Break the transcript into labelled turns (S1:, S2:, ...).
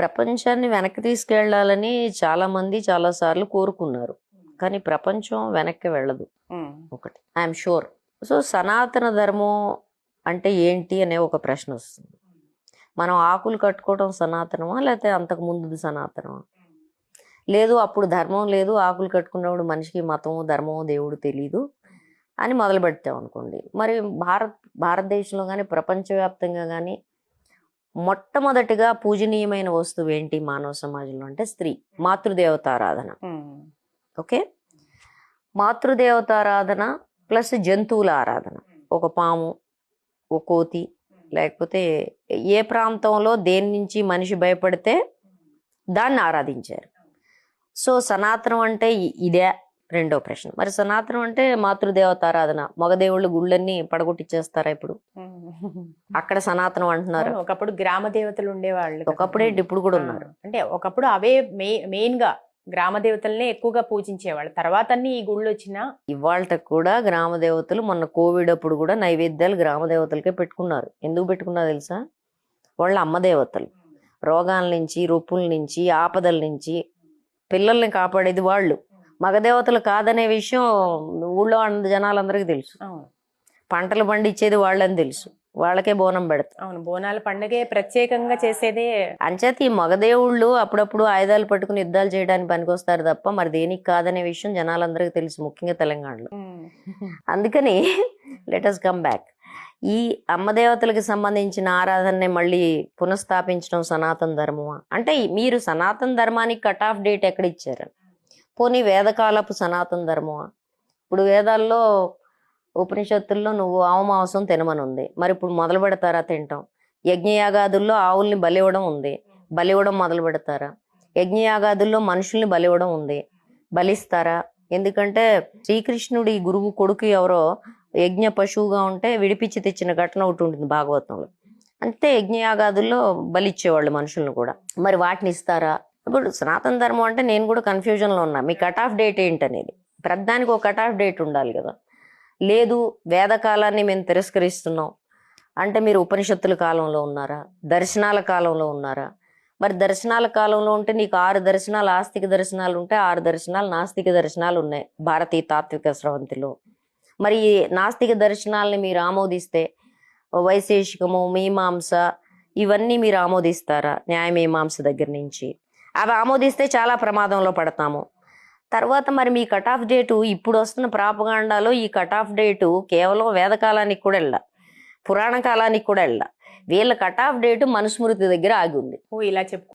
S1: ప్రపంచాన్ని వెనక్కి తీసుకెళ్లాలని చాలా మంది చాలా సార్లు కోరుకున్నారు. కానీ ప్రపంచం వెనక్కి వెళ్ళదు. ఒకటి ఐఎమ్ షూర్. సో సనాతన ధర్మం అంటే ఏంటి అనే ఒక ప్రశ్న వస్తుంది. మనం ఆకులు కట్టుకోవడం సనాతనమా, లేకపోతే అంతకు ముందు సనాతనమా? లేదు, అప్పుడు ధర్మం లేదు, ఆకులు కట్టుకున్నప్పుడు మనిషికి మతము ధర్మము దేవుడు తెలీదు అని మొదలు పెడతాం అనుకోండి. మరి భారతదేశంలో కానీ ప్రపంచవ్యాప్తంగా కానీ మొట్టమొదటిగా పూజనీయమైన వస్తువు ఏంటి మానవ సమాజంలో అంటే స్త్రీ, మాతృదేవతారాధన. ఓకే, మాతృదేవతారాధన ప్లస్ జంతువుల ఆరాధన. ఒక పాము, ఒక కోతి, లేకపోతే ఏ ప్రాంతంలో దేని నుంచి మనిషి భయపడితే దాన్ని ఆరాధించారు. సో సనాతనం అంటే ఇదే రెండో ప్రశ్న. మరి సనాతనం అంటే మాతృదేవతారాధన, మగదేవుళ్ళు గుళ్ళన్నీ పడగొట్టిచ్చేస్తారా ఇప్పుడు? అక్కడ సనాతనం అంటున్నారు.
S2: ఒకప్పుడు గ్రామ దేవతలు ఉండేవాళ్ళు,
S1: ఒకప్పుడే ఇప్పుడు కూడా ఉన్నారు.
S2: అంటే ఒకప్పుడు అవే మెయిన్ గా గ్రామ దేవతలనే ఎక్కువగా పూజించేవాళ్ళు. తర్వాత ఈ గుళ్ళు వచ్చినా
S1: ఇవాళ కూడా గ్రామ దేవతలు, మొన్న కోవిడ్ అప్పుడు కూడా నైవేద్యాలు గ్రామ దేవతలకే పెట్టుకున్నారు. ఎందుకు పెట్టుకున్నారు తెలుసా? వాళ్ళ అమ్మ దేవతలు. రోగాల నుంచి, రొప్పుల నుంచి, ఆపదల నుంచి పిల్లల్ని కాపాడేది వాళ్ళు. మగదేవతలు కాదనే విషయం ఊళ్ళో జనాలందరికీ తెలుసు. పంటలు పండించేది వాళ్ళని తెలుసు, వాళ్ళకే బోనం పెడతారు.
S2: అవును, బోనాల పండుగే ప్రత్యేకంగా చేసేదే.
S1: అంచేత ఈ మగదేవుళ్ళు అప్పుడప్పుడు ఆయుధాలు పట్టుకుని యుద్ధాలు చేయడానికి పనికొస్తారు తప్ప మరి దేనికి కాదనే విషయం జనాలందరికీ తెలుసు, ముఖ్యంగా తెలంగాణలో. అందుకని లెట్ us కమ్ బ్యాక్. ఈ అమ్మదేవతలకు సంబంధించిన ఆరాధనని మళ్ళీ పునఃస్థాపించడం సనాతన ధర్మమా అంటే? మీరు సనాతన ధర్మానికి కట్ ఆఫ్ డేట్ ఎక్కడ ఇచ్చారు? పోనీ వేదకాలపు సనాతన ధర్మమా? ఇప్పుడు వేదాల్లో ఉపనిషత్తుల్లో నువ్వు ఆవు మాంసం తినమని ఉంది, మరి ఇప్పుడు మొదలు పెడతారా తింటాం? యజ్ఞయాగాదుల్లో ఆవుల్ని బలివ్వడం ఉంది, బలివ్వడం మొదలు పెడతారా? యజ్ఞయాగాదుల్లో మనుషుల్ని బలివ్వడం ఉంది, బలిస్తారా? ఎందుకంటే శ్రీకృష్ణుడి గురువు కొడుకు ఎవరో యజ్ఞ పశువుగా ఉంటే విడిపించి తెచ్చిన ఘటన ఒకటి ఉంటుంది భాగవతంలో. అంతే, యజ్ఞయాగాదుల్లో బలిచ్చేవాళ్ళు మనుషులను కూడా. మరి వాటిని ఇస్తారా? ఇప్పుడు సనాతన ధర్మం అంటే నేను కూడా కన్ఫ్యూజన్లో ఉన్నా. మీ కట్ ఆఫ్ డేట్ ఏంటనేది, ప్రతిదానికి ఒక కట్ ఆఫ్ డేట్ ఉండాలి కదా. లేదు, వేదకాలాన్ని మేము తిరస్కరిస్తున్నాం అంటే మీరు ఉపనిషత్తుల కాలంలో ఉన్నారా, దర్శనాల కాలంలో ఉన్నారా? మరి దర్శనాల కాలంలో ఉంటే నీకు 6 దర్శనాలు ఆస్తిక దర్శనాలు ఉంటే 6 దర్శనాలు నాస్తిక దర్శనాలు ఉన్నాయి భారతీయ తాత్విక స్రవంతిలో. మరి ఈ నాస్తిక దర్శనాలని మీరు ఆమోదిస్తే వైశేషికము, మీమాంస ఇవన్నీ మీరు ఆమోదిస్తారా? న్యాయమీమాంస దగ్గర నుంచి అవి ఆమోదిస్తే చాలా ప్రమాదంలో పడతాము. తర్వాత మరి మీ కట్ ఆఫ్ డేటు ఇప్పుడు వస్తున్న ప్రాపగాండాలో ఈ కట్ ఆఫ్ డేటు కేవలం వేదకాలానికి కూడా పురాణ కాలానికి కూడా వీళ్ళ కట్ ఆఫ్ డేటు మనుస్మృతి దగ్గర ఆగి ఉంది.
S2: ఇలా చెప్పు.